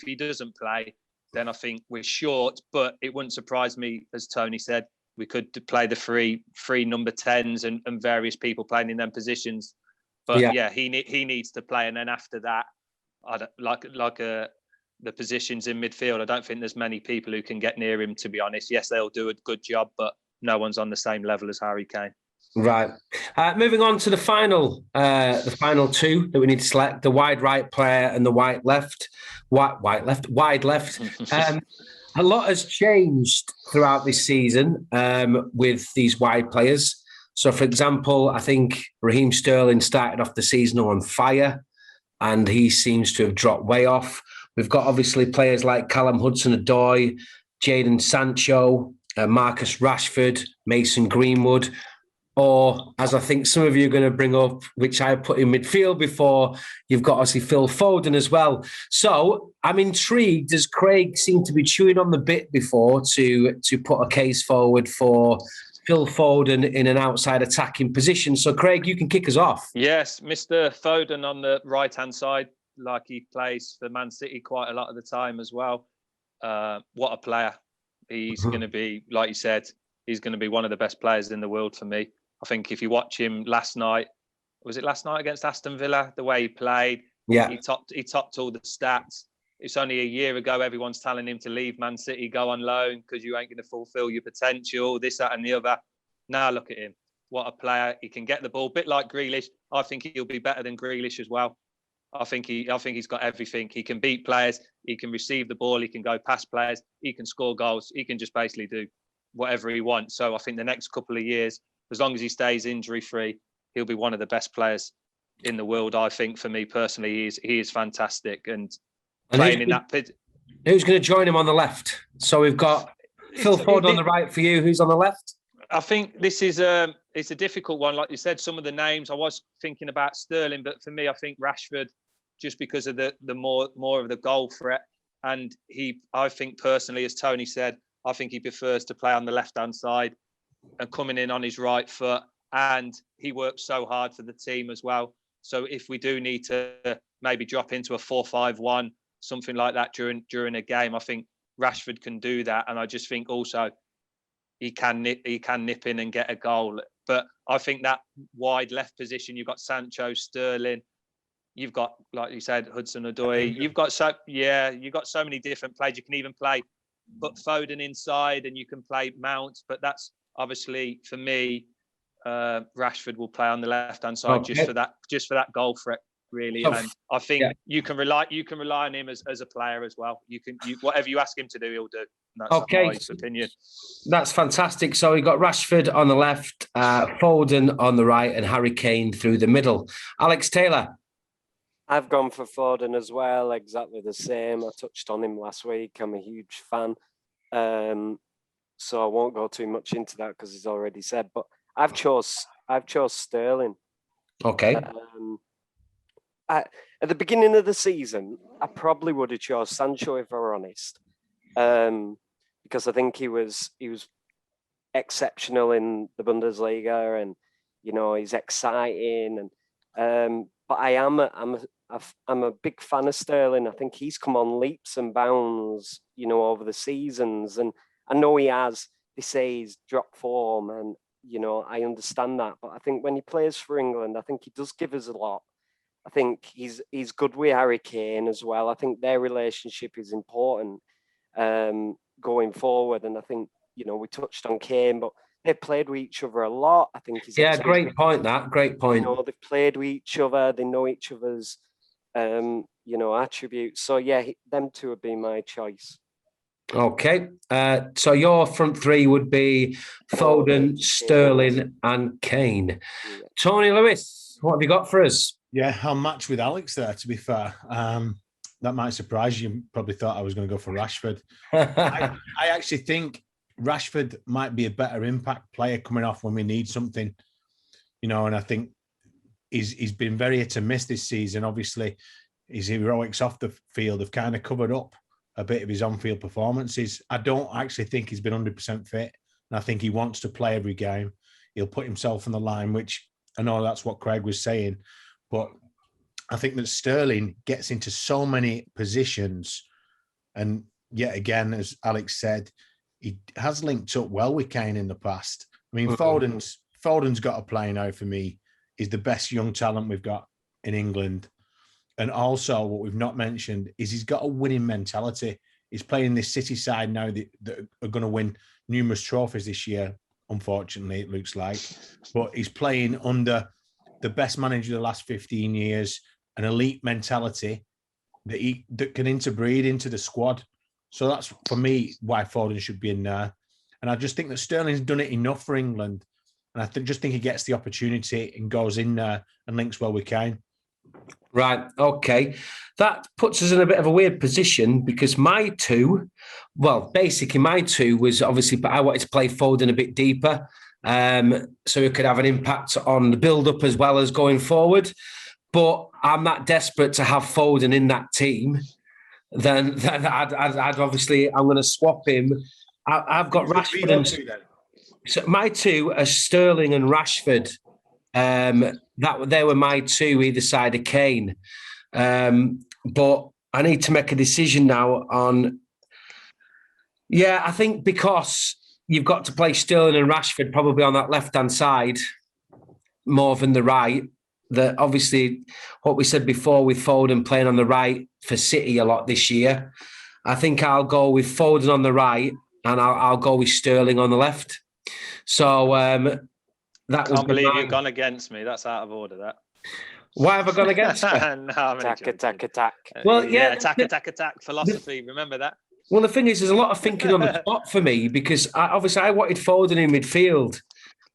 he doesn't play, then I think we're short. But it wouldn't surprise me, as Tony said, we could play the three number 10s and various people playing in them positions. But he needs to play. And then after that, the positions in midfield, I don't think there's many people who can get near him, to be honest. Yes, they'll do a good job, but no one's on the same level as Harry Kane. Right. Moving on to the final two that we need to select: the wide right player and the wide left. Wide left. A lot has changed throughout this season with these wide players. So, for example, I think Raheem Sterling started off the season on fire, and he seems to have dropped way off. We've got obviously players like Callum Hudson-Odoi, Jadon Sancho, Marcus Rashford, Mason Greenwood. Or, as I think some of you are going to bring up, which I put in midfield before, you've got obviously Phil Foden as well. So I'm intrigued, as Craig seemed to be chewing on the bit before to put a case forward for Phil Foden in an outside attacking position. So, Craig, you can kick us off. Yes, Mr. Foden on the right-hand side, like he plays for Man City quite a lot of the time as well. What a player. He's going to be, like you said, he's going to be one of the best players in the world for me. I think if you watch him last night, was it last night against Aston Villa? The way he played, he topped all the stats. It's only a year ago everyone's telling him to leave Man City, go on loan because you ain't going to fulfil your potential, this, that, and the other. Now look at him, what a player! He can get the ball, a bit like Grealish. I think he'll be better than Grealish as well. I think he's got everything. He can beat players, he can receive the ball, he can go past players, he can score goals, he can just basically do whatever he wants. So I think the next couple of years, as long as he stays injury-free, he'll be one of the best players in the world. I think, for me personally, he is fantastic. And playing in that pit. Who's going to join him on the left? So we've got Phil Foden on the right for you. Who's on the left? I think this is it's a difficult one. Like you said, some of the names, I was thinking about Sterling, but for me, I think Rashford, just because of the more of the goal threat. And I think personally, as Tony said, I think he prefers to play on the left-hand side and coming in on his right foot. And he works so hard for the team as well. So if we do need to maybe drop into a 4-5-1, something like that during a game, I think Rashford can do that. And I just think also he can nip in and get a goal. But I think that wide left position, you've got Sancho, Sterling, you've got, like you said, Hudson-Odoi. You've got so many different players. You can even play put Foden inside and you can play Mount, but that's obviously for me, Rashford will play on the left-hand side just for that goal threat, really. And I think you can rely on him as a player as well. Whatever you ask him to do, he'll do. That's my opinion. That's fantastic. So we got Rashford on the left, Foden on the right, and Harry Kane through the middle. Alex Taylor. I've gone for Foden as well, exactly the same. I touched on him last week. I'm a huge fan. So I won't go too much into that because he's already said. But I've chose Sterling. Okay. At the beginning of the season, I probably would have chose Sancho if I were honest, because I think he was exceptional in the Bundesliga, and he's exciting. And but I'm a big fan of Sterling. I think he's come on leaps and bounds, over the seasons, and I know he has. They say he's dropped form, and I understand that. But I think when he plays for England, I think he does give us a lot. I think he's good with Harry Kane as well. I think their relationship is important going forward. And I think, we touched on Kane, but they've played with each other a lot. I think he's great point. Great point. They've played with each other. They know each other's, attributes. So yeah, them two would be my choice. Okay. So your front three would be Foden, Sterling, and Kane. Yeah. Tony Lewis, what have you got for us? Yeah, I'll match with Alex there, to be fair. That might surprise you. You probably thought I was going to go for Rashford. I actually think Rashford might be a better impact player coming off when we need something, and I think he's been very hit and miss this season. Obviously, his heroics off the field have kind of covered up a bit of his on-field performances. I don't actually think he's been 100% fit, and I think he wants to play every game. He'll put himself on the line, which I know that's what Craig was saying, but I think that Sterling gets into so many positions, and yet again, as Alex said, he has linked up well with Kane in the past. I mean, Foden's got to play now for me. He's the best young talent we've got in England. And also, what we've not mentioned is he's got a winning mentality. He's playing this City side now that are going to win numerous trophies this year, unfortunately, it looks like. But he's playing under the best manager of the last 15 years, an elite mentality that can interbreed into the squad. So that's, for me, why Foden should be in there. And I just think that Sterling's done it enough for England. And I just think he gets the opportunity and goes in there and links well with Kane. Right, okay. That puts us in a bit of a weird position because my two was obviously, but I wanted to play Foden a bit deeper so it could have an impact on the build-up as well as going forward. But I'm that desperate to have Foden in that team. Then I'd obviously, I'm going to swap him. I've got Rashford and so my two are Sterling and Rashford. They were my two either side of Kane. But I need to make a decision now on. Yeah, I think because you've got to play Sterling and Rashford probably on that left-hand side more than the right. That obviously what we said before with Foden playing on the right for City a lot this year. I think I'll go with Foden on the right and I'll go with Sterling on the left. So that was. Can't believe you've gone against me. That's out of order. That. Why have I gone against you? No, attack. Well, yeah, attack. Philosophy. Remember that. Well, the thing is, there's a lot of thinking on the spot for me because I wanted Foden in midfield.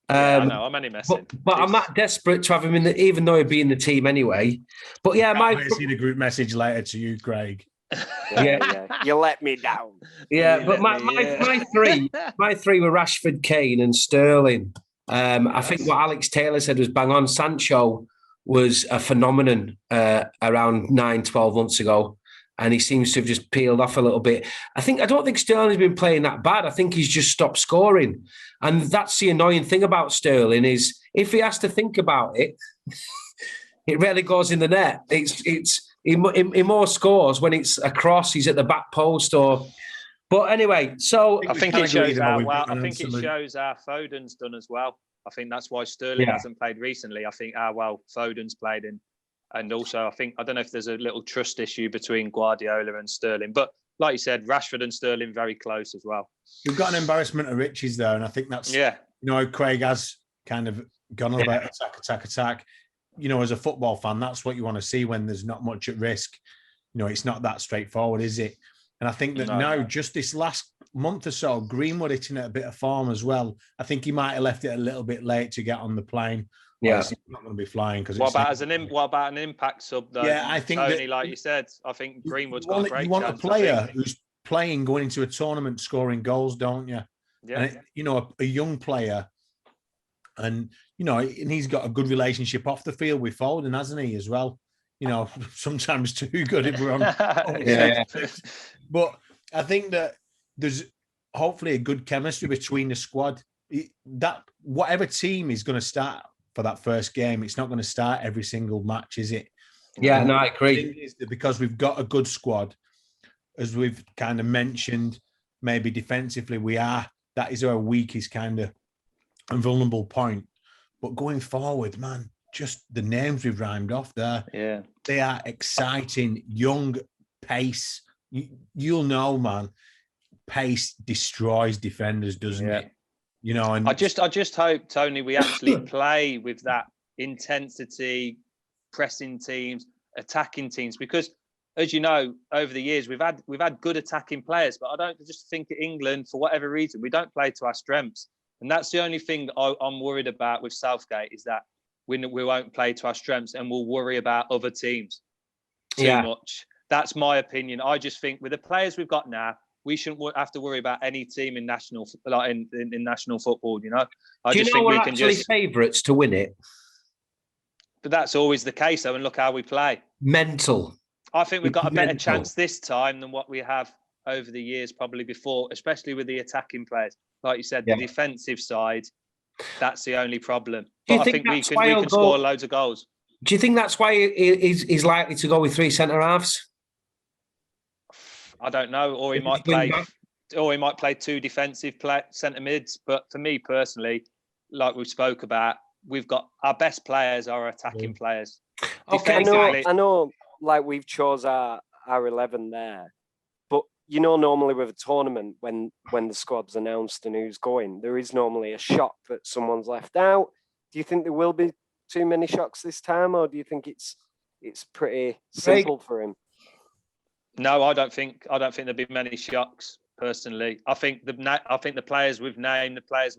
I know. I'm only messing. But I'm not desperate to have him in even though he'd be in the team anyway. But yeah, I see the group message later to you, Craig. Yeah. You let me down. Yeah, but my three were Rashford, Kane, and Sterling. I think what Alex Taylor said was bang on. Sancho was a phenomenon around 9-12 months ago, and he seems to have just peeled off a little bit. I don't think Sterling's been playing that bad. I think he's just stopped scoring, and that's the annoying thing about Sterling is if he has to think about it, it rarely goes in the net. He more scores when it's a cross, he's at the back post or. But anyway, so I think it shows how Foden's done as well. I think that's why Sterling hasn't played recently. I think Foden's played in, and also I don't know if there's a little trust issue between Guardiola and Sterling. But like you said, Rashford and Sterling very close as well. We've got an embarrassment of riches there, and I think that's Craig has kind of gone on about attack. As a football fan, that's what you want to see when there's not much at risk. It's not that straightforward, is it? And I think that just this last month or so, Greenwood hitting at a bit of form as well. I think he might have left it a little bit late to get on the plane. Yeah, he's not going to be flying because. What about an impact sub though? Yeah, I think Tony, like you said, I think Greenwood's got a great chance. You want a player who's playing, going into a tournament, scoring goals, don't you? Yeah. And, a young player, and and he's got a good relationship off the field with Foden, hasn't he, as well? Sometimes too good if we're on. Yeah. But I think that there's hopefully a good chemistry between the squad. That whatever team is going to start for that first game, it's not going to start every single match, is it? Yeah, no, I agree. Because we've got a good squad, as we've kind of mentioned, maybe defensively that is our weakest kind of and vulnerable point. But going forward, man, just the names we've rhymed off there. Yeah. They are exciting, young, pace. You'll know, man, pace destroys defenders, doesn't it? You know, and I just hope, Tony, we actually play with that intensity, pressing teams, attacking teams, because as you know, over the years we've had good attacking players, but I don't just think at England, for whatever reason, we don't play to our strengths. And that's the only thing I'm worried about with Southgate, is that we won't play to our strengths and we'll worry about other teams too much. That's my opinion. I just think with the players we've got now, we shouldn't have to worry about any team in national football. You know, Do you know we're actually favourites to win it? But that's always the case, though. And look how we play. Mental. I think we've got a better chance this time than what we have over the years, probably before, especially with the attacking players. Like you said, the defensive side, that's the only problem. But I think we can score loads of goals. Do you think that's why he's likely to go with 3 centre halves? I don't know, or he might play 2 defensive centre mids. But for me personally, like we spoke about, we've got our best players are attacking players. Okay, I know. Like we've chose our 11 there, but you know, normally with a tournament, when the squad's announced and who's going, there is normally a shock that someone's left out. Do you think there will be too many shocks this time, or do you think it's pretty simple for him? No, I don't think there'll be many shocks. Personally, I think the players we've named, the players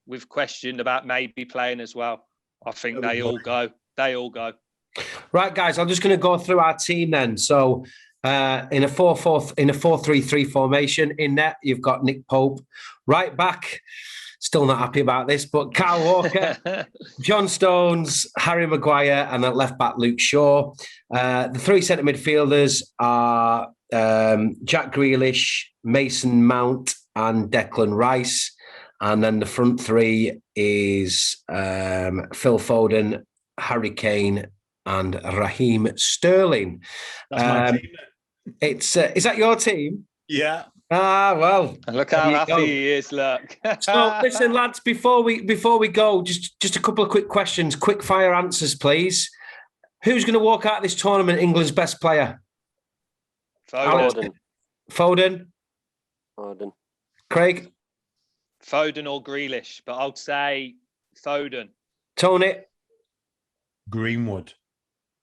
we've questioned about maybe playing as well, I think they all go. Right, guys, I'm just going to go through our team then. So, in a 4-3-3 formation, in net you've got Nick Pope, right back. Still not happy about this, but Carl Walker, John Stones, Harry Maguire, and at left back Luke Shaw. The 3 centre midfielders are Jack Grealish, Mason Mount, and Declan Rice. And then the front 3 is Phil Foden, Harry Kane, and Raheem Sterling. That's my team. Is that your team? Yeah. Well. And look how happy he is, look. So listen, lads, before we go, just a couple of quick questions, quick fire answers, please. Who's going to walk out of this tournament England's best player? Foden. Foden. Craig? Foden or Grealish, but I'll say Foden. Tony? Greenwood.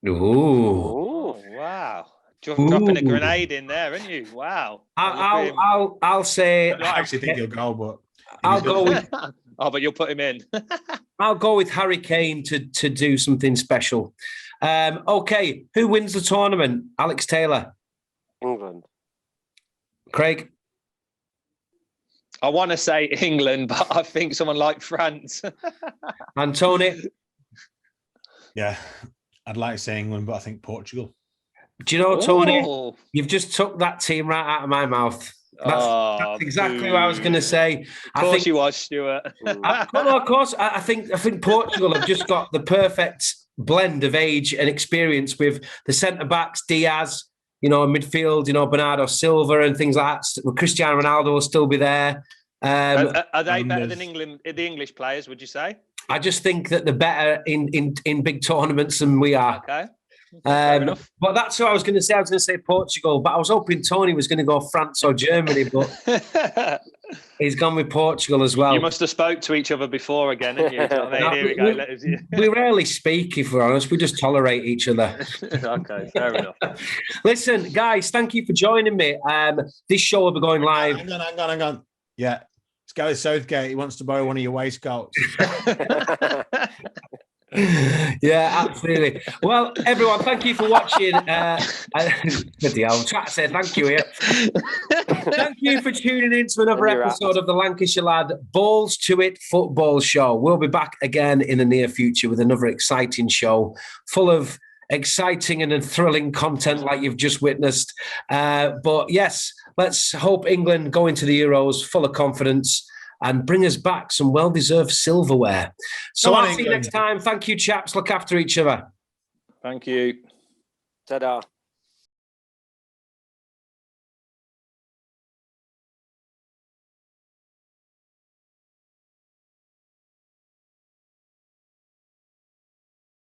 Ooh. Oh, wow. Dropping a grenade in there, aren't you? Wow. I'll say. I don't actually think he'll go, but I'll go with. But you'll put him in. I'll go with Harry Kane to do something special. Okay, who wins the tournament? Alex Taylor. England. Craig. I want to say England, but I think someone like France. And Tony. Yeah, I'd like to say England, but I think Portugal. Do you know, Tony, you've just took that team right out of my mouth. That's exactly what I was going to say. Of course you was, Stuart. Of course. I think Portugal have just got the perfect blend of age and experience with the centre-backs, Diaz, midfield, Bernardo Silva and things like that. Cristiano Ronaldo will still be there. Are they better than England, the English players, would you say? I just think that they're better in big tournaments than we are. Okay. But that's what I was going to say. I was going to say Portugal, but I was hoping Tony was going to go France or Germany, but he's gone with Portugal as well. You must have spoke to each other before again, didn't you? Here we go. We rarely speak, if we're honest. We just tolerate each other. Okay, fair enough. Listen, guys, thank you for joining me. This show will be going live. Hang on. Yeah. Let's go to Southgate. He wants to borrow one of your waistcoats. Yeah, absolutely. Well, everyone, thank you for watching. Bloody hell, I'm trying to say thank you here. Thank you for tuning in to another episode of the Lancashire Lad Balls to It Football Show. We'll be back again in the near future with another exciting show full of exciting and thrilling content like you've just witnessed. But yes, let's hope England go into the Euros full of confidence and bring us back some well-deserved silverware. So I'll see you next time. Thank you, chaps. Look after each other. Thank you. Ta-da.